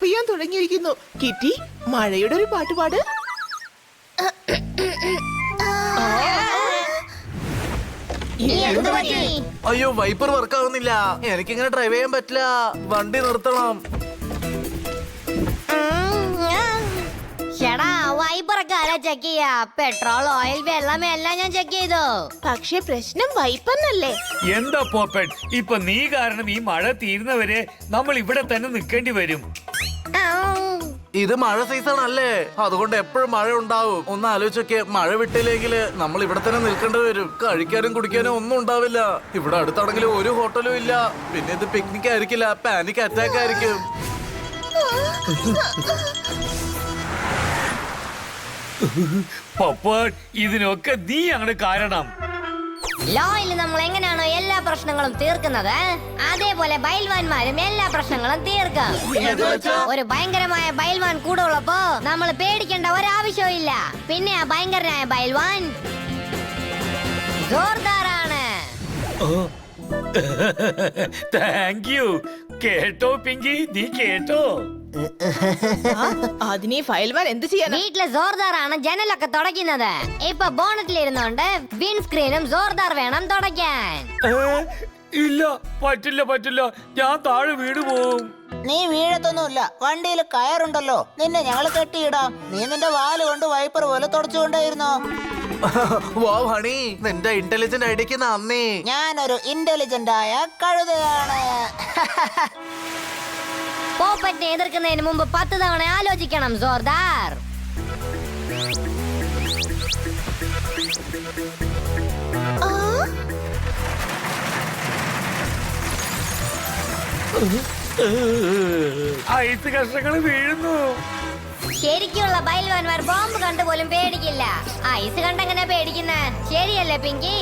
പെയ്യാൻ തുടങ്ങിയിരിക്കുന്നു. കിറ്റി, മഴയുടെ ഒരു പാട്ടുപാട്. അയ്യോ, വൈപ്പർ വർക്കാവുന്നില്ല. എനിക്കിങ്ങനെ ഡ്രൈവ് ചെയ്യാൻ പറ്റില്ല. വണ്ടി നിർത്തണം. ചേടാ, വൈപ്പറൊക്കെ ആരാ ചെക്ക് ചെയ്യാ? പെട്രോൾ, ഓയിൽ, വെള്ളം എല്ലാം ഞാൻ ചെക്ക് ചെയ്തു. പക്ഷെ പ്രശ്നം വൈപ്പന്നല്ലേ? എന്താ പോപ്പൻ, ഇപ്പൊ നീ കാരണം ഈ മഴ തീരുന്നവരെ നമ്മൾ ഇവിടെ തന്നെ നിൽക്കേണ്ടി വരും. ഇത് മഴ സീസൺ അല്ലേ, അതുകൊണ്ട് എപ്പോഴും മഴ ഉണ്ടാവും. ഒന്ന് ആലോചിച്ചൊക്കെ, മഴ വിട്ടില്ലെങ്കിൽ നമ്മൾ ഇവിടെ തന്നെ നിൽക്കേണ്ടി വരും. കഴിക്കാനും കുടിക്കാനും ഒന്നും ഉണ്ടാവില്ല. ഇവിടെ അടുത്താണെങ്കിൽ ഒരു ഹോട്ടലും ഇല്ല. പിന്നെ ഇത് പിക്നിക് ആയിരിക്കില്ല, പാനിക് അറ്റാക്ക് ആയിരിക്കും. പോപ്പൻ, ഇതിനൊക്കെ നീ അങ്ങനെ കാരണം. ലോയിൽ നമ്മൾ എങ്ങനെയാണോ എല്ലാ പ്രശ്നങ്ങളും തീർക്കുന്നത്, അതേപോലെ ബൈൽവാൻമാരും എല്ലാ പ്രശ്നങ്ങളും തീർക്കും. ഒരു ഭയങ്കരമായ ബൈൽവാൻ കൂടെ ഉള്ളപ്പോ നമ്മൾ പേടിക്കേണ്ട ഒരാവശ്യവും ഇല്ല. പിന്നെ ആ ഭയങ്കരനായ ബൈൽവാൻ ജോർദാറാണ്. Thank you. കേട്ടോ പിങ്കി, നീ കേട്ടോ? അതിനീ ഫയൽമാൻ എന്ത് ചെയ്യാനാ? വീട്ടിലെ ജോർദാറാണ് ജനലൊക്കെ തുടയ്ക്കുന്നത്. ഇപ്പൊ ബോണറ്റിലിരുന്നോണ്ട് വിൻസ്ക്രീനും ജോർദാർ വേണം തുടയ്ക്കാൻ. ഇല്ല, പറ്റില്ല പറ്റില്ല, ഞാൻ താഴെ വീട് പോവും. നീ വീഴത്തൊന്നുമില്ല. വണ്ടിയിൽ കയറുണ്ടല്ലോ, നിന്നെ ഞങ്ങൾ കെട്ടിയിടാം. നീ നിന്റെ വാല് കൊണ്ട് വൈപ്പർ പോലെ തുടച്ചുകൊണ്ടേയിരുന്നോ? വാവ് ഹണി, നിന്റെ ഇന്റലിജന്റ് ഐഡിയക്ക് നന്ദി. ഞാനൊരു ഇന്റലിജന്റ് ആയ കഴുതയാണ്. പോപ്പറ്റിനെ എതിർക്കുന്നതിന് മുമ്പ് 10 തവണ ആലോചിക്കണം ജോർദാർ. ഐസ് കഷ്ണങ്ങൾ വീഴുന്നു. ശരിക്കുള്ള ബൈൽവാൻമാർ ബോംബ് കണ്ടുപോലും പേടിക്കില്ല. ഐസ് കണ്ടെങ്ങനെ പേടിക്കുന്ന? ശരിയല്ലേ പിങ്കി?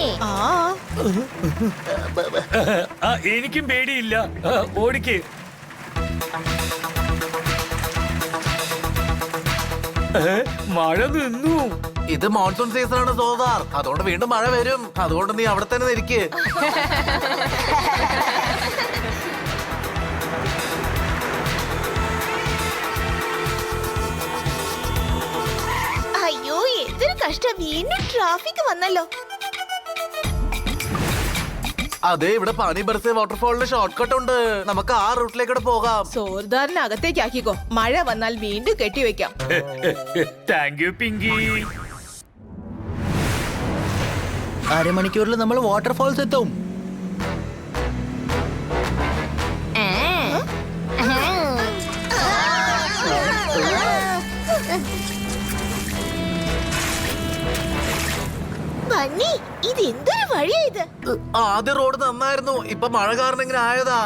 എനിക്കും പേടിയില്ല. ഓടിക്ക്. മഴ നിന്നു. ഇത് മോൺസൂൺ സീസൺ ആണ് സോദാർ, അതുകൊണ്ട് വീണ്ടും മഴ വരും. അതുകൊണ്ട് നീ അവിടെ തന്നെ ഇരിക്ക്. അയ്യോ, എന്തൊരു കഷ്ടം. വീണ്ടും ട്രാഫിക് വന്നല്ലോ. അതെ, ഇവിടെ പാനി ബർസെ വാട്ടർഫോളിന് ഷോർട്ട് കട്ട് ഉണ്ട്. നമുക്ക് ആ റൂട്ടിലേക്കൂടെ പോകാം. സോർദാറിനെ അകത്തേക്ക് ആക്കിക്കോ. മഴ വന്നാൽ വീണ്ടും കെട്ടിവെക്കാം. Thank you Pinky. അരമണിക്കൂറിൽ നമ്മൾ വാട്ടർഫോൾസ് എത്തും. ബന്നി, ഇത് എന്തൊരു വഴിയാ ഇത്? ആദ്യ റോഡ് നന്നായിരുന്നു, ഇപ്പൊ മഴ കാരണം ഇങ്ങനെ ആയതാ.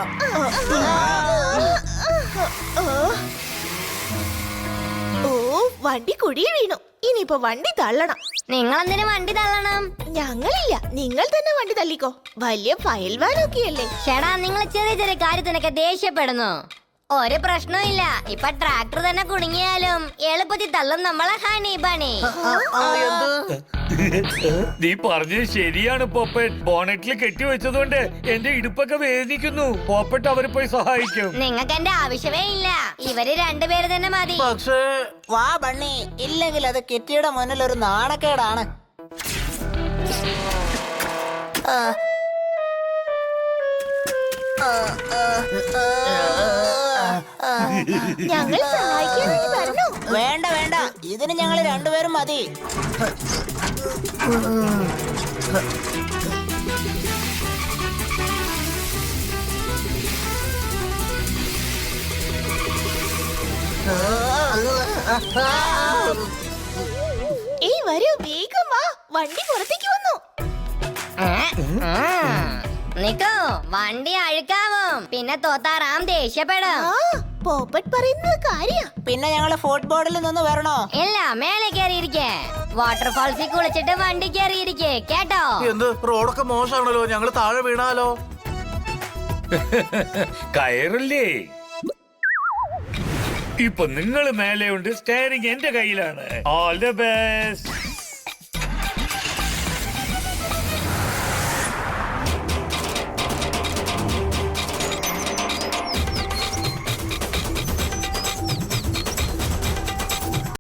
ഓ, വണ്ടി കുഴിയിൽ വീണു. ഇനിയിപ്പോ വണ്ടി തള്ളണം. നിങ്ങൾ എന്തിനു വണ്ടി തള്ളണം? ഞങ്ങളില്ല, നിങ്ങൾ തന്നെ വണ്ടി തള്ളിക്കോ. വലിയ ഫയൽവാനൊക്കെയല്ലേ. ചേടാ, നിങ്ങൾ ചെറിയ ചെറിയ കാര്യത്തിനൊക്കെ ദേഷ്യപ്പെടുന്നു. ഒരു പ്രശ്നമില്ല. ഇപ്പൊ ട്രാക്ടർ തന്നെ കുടുങ്ങിയാലും എളുപ്പത്തിൽ തള്ളും നമ്മളെ ഹണി ബണി. നീ പറഞ്ഞത് ശരിയാണ് പോപ്പൻ. ബോണറ്റിൽ കെട്ടിവെച്ചതുകൊണ്ട് എന്റെ ഇടുപ്പൊക്കെ വേദനിക്കുന്നു. പോപ്പട്ട് അവരെ പോയി സഹായിക്കും. നിങ്ങൾക്ക് എന്റെ ആവശ്യമേ ഇല്ല. ഇവര് രണ്ടുപേര് തന്നെ മതി. പക്ഷേ വാ ബണ്ണി, ഇല്ലെങ്കിൽ അത് കിറ്റിയുടെ മുന്നിൽ ഒരു നാണക്കേടാണ്. ഞങ്ങൾ സഹായിക്കാൻ വേണ്ടി വരണോ? വേണ്ട വേണ്ട, ഇതിന് ഞങ്ങൾ രണ്ടുപേരും മതി. ഏയ് വരൂ, വേഗം വാ. വണ്ടി പുറത്തേക്ക് വന്നു. നിക്കോ, വണ്ടി അഴുക്കാവും. പിന്നെ തോത്താറാം ദേഷ്യപ്പെടും. പോപ്പറ്റ് പറയുന്നത് കാര്യ. പിന്നെ ഞങ്ങള് ഫുട്ബോളിൽ നിന്ന് വരണോ? ഇല്ല, മേലെ കയറിയിരിക്കേ. വാട്ടർഫാൾസിൽ കുളിച്ചിട്ട് വണ്ടി കയറിയിരിക്കേ, കേട്ടോ? എന്ത്, റോഡൊക്കെ മോശമാണല്ലോ. ഞങ്ങള് താഴെ വീണാലോ? കയറില്ലേ? ഇപ്പൊ നിങ്ങൾ മേലെയുണ്ട്, സ്റ്റെയറിംഗ് എന്റെ കയ്യിലാണ്. All the best.